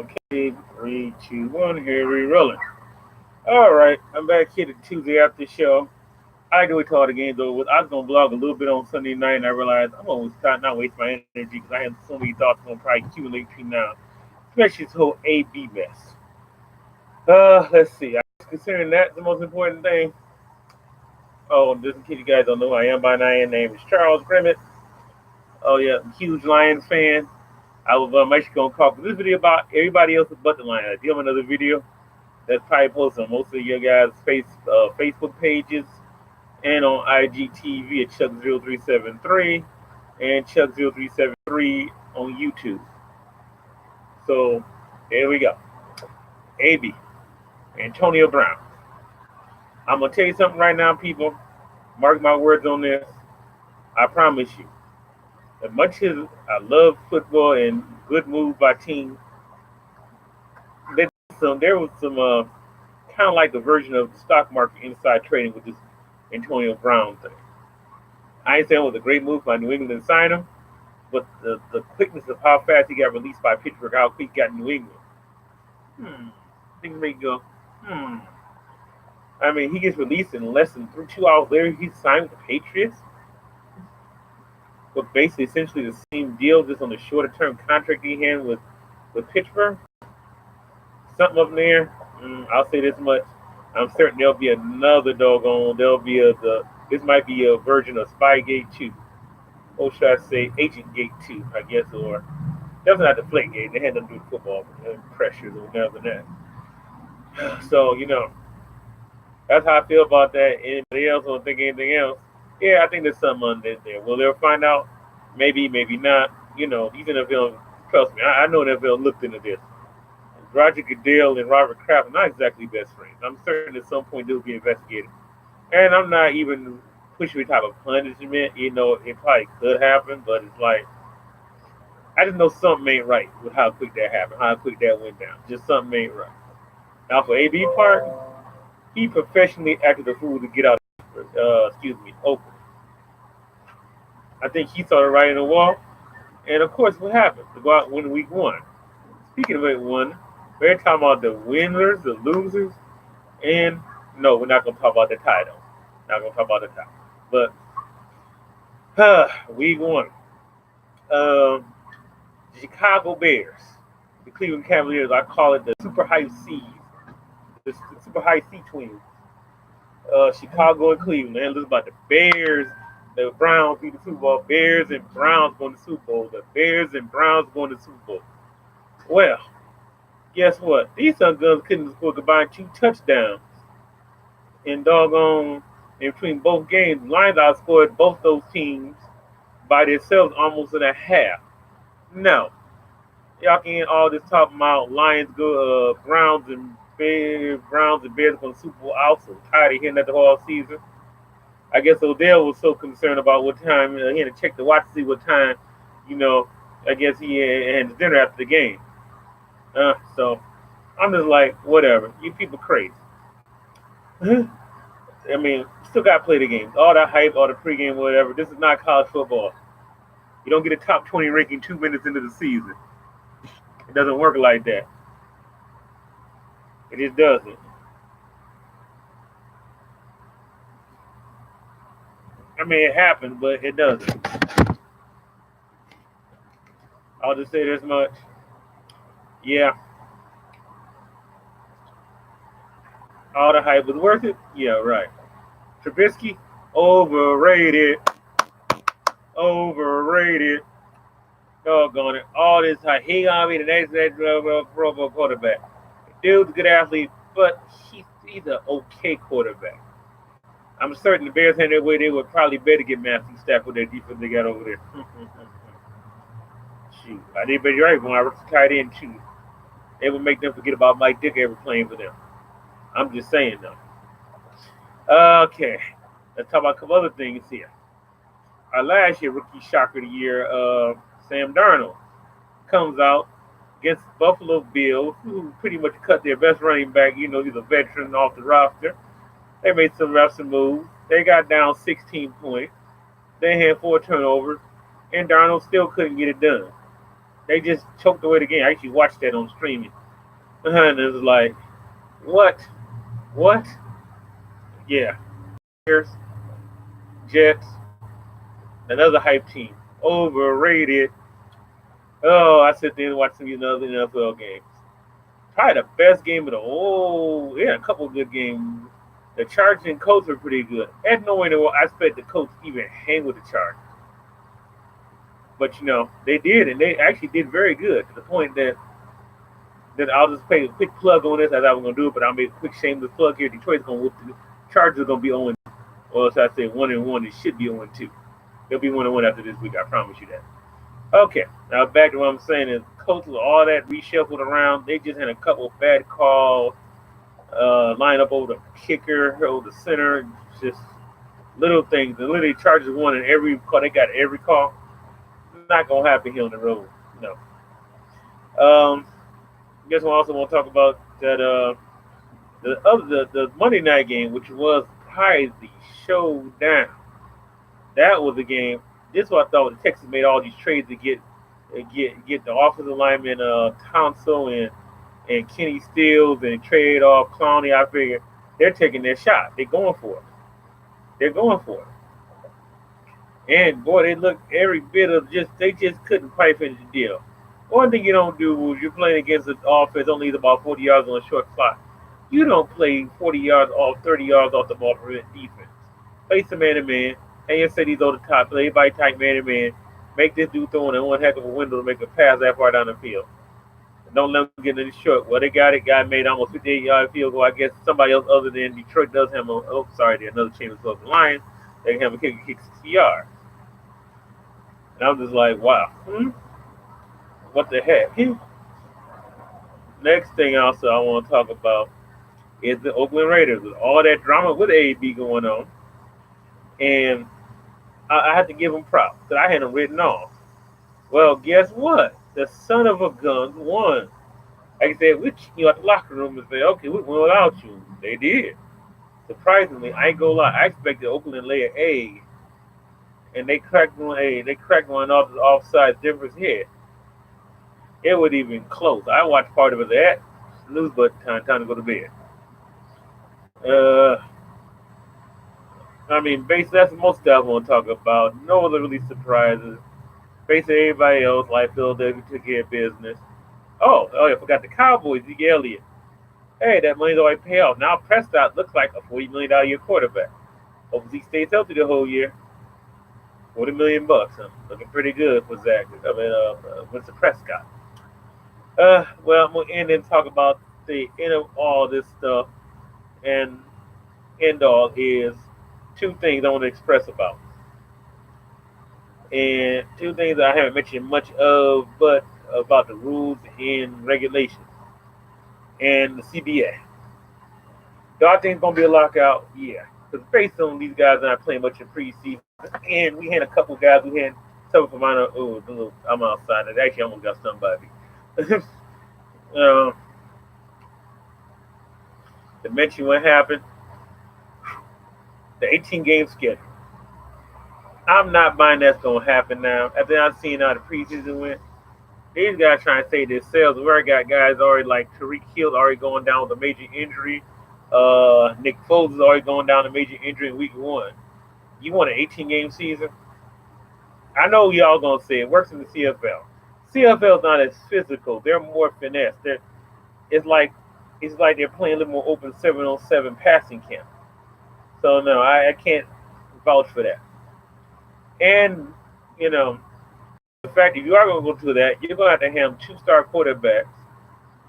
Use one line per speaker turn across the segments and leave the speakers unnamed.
Okay, 3, 2, 1, here we rolling. All right, I'm back here the Tuesday after show. I do it to all the games over with. I was gonna blog a little bit on Sunday night, and I realized I'm gonna start not waste my energy because I have so many thoughts gonna probably accumulate between now, especially this whole AB mess. Let's see. I was considering that the most important thing. Oh, just in case you guys don't know who I am by now, my name is Charles Grimmett. Oh yeah, I'm a huge Lions fan. I was actually gonna talk this video about everybody else but the Lions. I do have another video that's probably posted on most of your guys' Facebook pages and on IGTV at Chuck0373 and Chuck0373 on YouTube. So there we go. AB, Antonio Brown. I'm gonna tell you something right now, people. Mark my words on this. I promise you. As much as I love football and good moves by teams, there was some kind of like the version of the stock market inside trading with this Antonio Brown thing. I ain't saying it was a great move by New England to sign him, but the quickness of how fast he got released by Pittsburgh, how quick he got in New England. Things make you go, I mean, he gets released in less than 2 hours later. He's signed with the Patriots, but basically, essentially the same deal, just on a shorter term contract he had with Pittsburgh. Something up there. I'll say this much: I'm certain there'll be another doggone. There'll be this might be a version of Spygate 2, or should I say Agent Gate 2, I guess, or definitely not the Flake Gate. They had nothing to do with football pressures or whatever that. So that's how I feel about that. Anybody else want to think anything else? Yeah, I think there's something under there. Will they find out? Maybe, maybe not. Even if they'll trust me, I know that they'll look into this. Roger Goodell and Robert Kraft are not exactly best friends. I'm certain at some point they'll be investigated. And I'm not even pushing any type of punishment. It probably could happen, but it's like, I just know something ain't right with how quick that happened, how quick that went down. Just something ain't right. Now for AB part, he professionally acted a fool to get out of, Oakland. I think he saw the writing on the wall. And of course, what happened? To go out and win week 1. Speaking of it, we're talking about the winners, the losers, and no, we're not going to talk about the title. Not going to talk about the title. But week 1, the Chicago Bears, the Cleveland Cavaliers. I call it the Super High C's, the Super High C Twins. Chicago and Cleveland. And it's about the Bears. The Browns beat the Super Bowl. Bears and Browns going to Super Bowl. The Bears and Browns going to Super Bowl. Well, guess what? These son guns couldn't score combined 2 touchdowns in between both games. Lions outscored both those teams by themselves almost in a half. Now, y'all can all this talking about Lions go Browns and Bears going to Super Bowl. Also tired of hearing that the whole season. I guess Odell was so concerned about what time he had to check the watch to see what time. I guess he had his dinner after the game. So I'm just like, whatever. You people crazy. I mean, still got to play the games. All that hype, all the pregame, whatever. This is not college football. You don't get a top 20 ranking 2 minutes into the season. It doesn't work like that. It just doesn't. I mean, it happened, but it doesn't. I'll just say this much. Yeah. All the hype was worth it? Yeah, right. Trubisky, overrated. Overrated. Doggone it. All this hype. He gonna be the next Pro Bowl quarterback. Dude's a good athlete, but he's an okay quarterback. I'm certain the Bears had their way. They would probably better get Matthew Stafford with their defense they got over there. Shoot, I did better right when I was tight end too. They would make them forget about Mike Dick ever playing for them. I'm just saying though. Okay, let's talk about a couple other things here. Our last year rookie shocker of the year, Sam Darnold, comes out against Buffalo Bills, who pretty much cut their best running back. He's a veteran off the roster. They made some moves. They got down 16 points. They had 4 turnovers, and Darnold still couldn't get it done. They just choked away the game. I actually watched that on streaming, and it was like, what, what? Yeah, here's Jets, another hype team, overrated. Oh, I sit there and watch some of these other NFL games. Probably the best game of the whole. Yeah, a couple of good games. The Chargers and Colts were pretty good. At no way in the world I expect the Colts even hang with the Chargers. But they did, and they actually did very good to the point that I'll just play a quick plug on this as I was gonna do it, but I'll make a quick shameless plug here. Detroit's gonna whoop the Chargers are gonna be 0, or should I say 1-1? It should be 0-2. They'll be 1-1 after this week. I promise you that. Okay, now back to what I'm saying is Colts with all that reshuffled around. They just had a couple of bad calls, line up over the kicker, over the center, just little things. And literally Chargers won in every call. They got every call. Not gonna happen here on the road. No. Guess what? I also want to talk about that the Monday night game, which was probably the showdown. That was the game. This is what I thought. The Texans made all these trades to get the offensive lineman Tonsil and Kenny Stills and trade off Clowney. I figured they're taking their shot. They're going for it. They're going for it. And boy, they look every bit of they just couldn't quite finish the deal. One thing you don't do is you're playing against an offense only about 40 yards on a short clock. You don't play 40 yards off, 30 yards off the ball for defense. Play some man-to-man. And you say these over the top, play everybody tight man-to-man. Make this dude throwing in one heck of a window to make a pass that far down the field. And don't let them get in the short. Well, they got it. Guy made almost 58-yard field goal. I guess somebody else other than Detroit does have another team is the Lions. They can have a kick 60 yards. And I'm just like, wow. What the heck? Next thing also I want to talk about is the Oakland Raiders with all that drama with AB going on. And I had to give them props that I had them written off. Well, guess what? The son of a gun won. Like I said, we checked out the locker room and said, okay, we went without you. They did. Surprisingly, I ain't gonna lie. I expected Oakland to lay an egg. And they cracked one off the offside Denver's head. It wasn't even close. I watched part of it at snooze button time to go to bed. Basically that's most stuff I want to talk about. No other really surprises. Basically everybody else, like Philadelphia, took care of business. Oh, I forgot the Cowboys, Zeke Elliott. Hey, that money's already paid off. Now Prescott looks like a $40 million a year quarterback. Hope Zeke stays healthy the whole year. $40 million bucks. Looking pretty good for Zach. Mr. Prescott. Well, I'm gonna end and talk about the end of all this stuff, and end all is two things I want to express about, and two things that I haven't mentioned much of, but about the rules and regulations and the CBA. Do I think it's gonna be a lockout? Yeah, because based on these guys not playing much in preseason, and we had a couple guys who had some from mine. I'm outside. I actually almost got stung by me. To mention what happened, the 18-game schedule. I'm not buying that's going to happen now. After I've seen how the preseason went, these guys trying to save themselves. We already got guys already like Tariq Hill already going down with a major injury. Nick Foles is already going down with a major injury in week 1. You want an 18-game season? I know y'all going to say it works in the CFL. CFL is not as physical. They're more finesse. It's like they're playing a little more open 7-on-7 passing camp. So no, I can't vouch for that. And the fact if you are going to go to that, you're going to have 2-star quarterbacks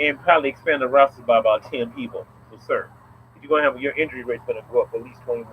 and probably expand the roster by about 10 people for certain. If you're going to have your injury rate's going to go up at least 20%.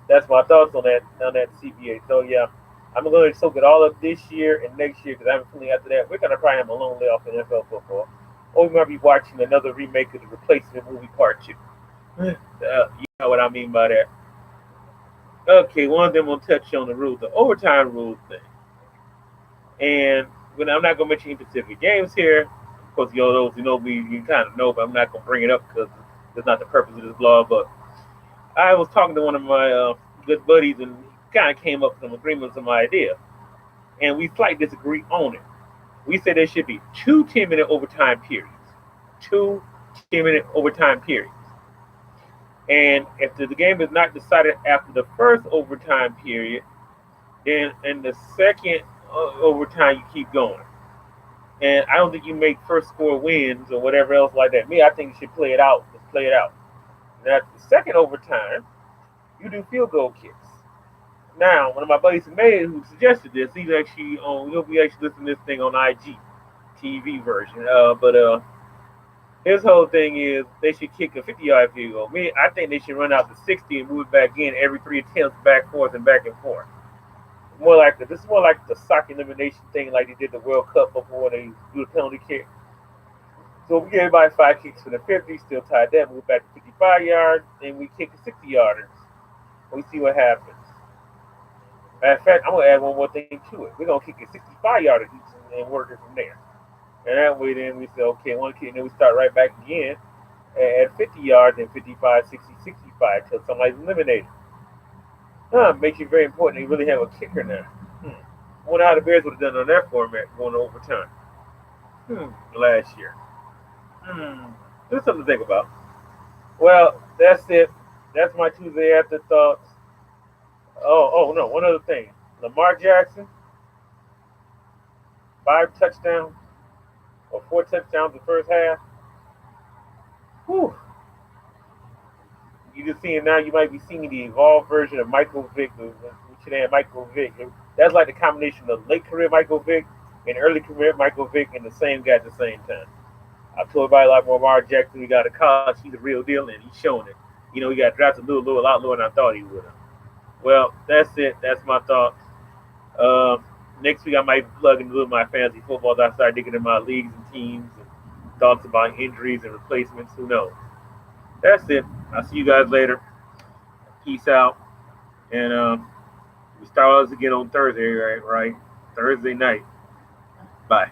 That's my thoughts on that CBA. So yeah. I'm going to soak it all up this year and next year because I have a feeling after that we're going to probably have a long layoff in NFL football. Or we might be watching another remake of the Replacement movie Part 2. You know what I mean by that. Okay, one of them will touch on the rules, the overtime rules thing. And I'm not going to mention any specific games here. Of course, those you kind of know, but I'm not going to bring it up because that's not the purpose of this blog. But I was talking to one of my good buddies and kind of came up with some agreements on my idea. and we slightly disagree on it. We said there should be two 10-minute overtime periods. Two 10-minute overtime periods. And if the game is not decided after the first overtime period, then in the second overtime, you keep going. And I don't think you make first score wins or whatever else like that. Me, I think you should play it out. Just play it out. And at the second overtime, you do field goal kicks. Now, one of my buddies who suggested this, he'll be actually listening to this thing on IG TV version. But his whole thing is they should kick a 50-yard field goal. Me, I think they should run out to 60 and move it back in every 3 attempts, back forth and back and forth. This is more like the soccer elimination thing, like they did the World Cup before they do the penalty kick. So we give everybody 5 kicks for the 50, still tied that, move back to 55 yards, and we kick the 60-yarders. We see what happens. Matter of fact, I'm gonna add one more thing to it. We're gonna kick a 65-yarder each and work it from there. And that way, then we say, okay, one kick, and then we start right back again at 50 yards and 55, 60, 65 until somebody's eliminated. Makes it very important. They really have a kicker now. I wonder how the Bears would have done on that format going to overtime last year. There's something to think about. Well, that's it. That's my Tuesday afterthoughts. Oh no, one other thing. Lamar Jackson, 5 touchdowns or 4 touchdowns the first half. Whew. You just seeing now, you might be seeing the evolved version of Michael Vick. We should have Michael Vick. That's like the combination of late career Michael Vick and early career Michael Vick and the same guy at the same time. I've told everybody like Lamar Jackson, he got a college, he's a real deal, and he's showing it. He got drafted a lot lower than I thought he would have. Well, that's it. That's my thoughts. Next week I might plug into my fantasy football as I start digging in my leagues and teams and thoughts about injuries and replacements. Who knows? That's it. I'll see you guys later. Peace out. And we start us again on Thursday, right? Thursday night. Bye.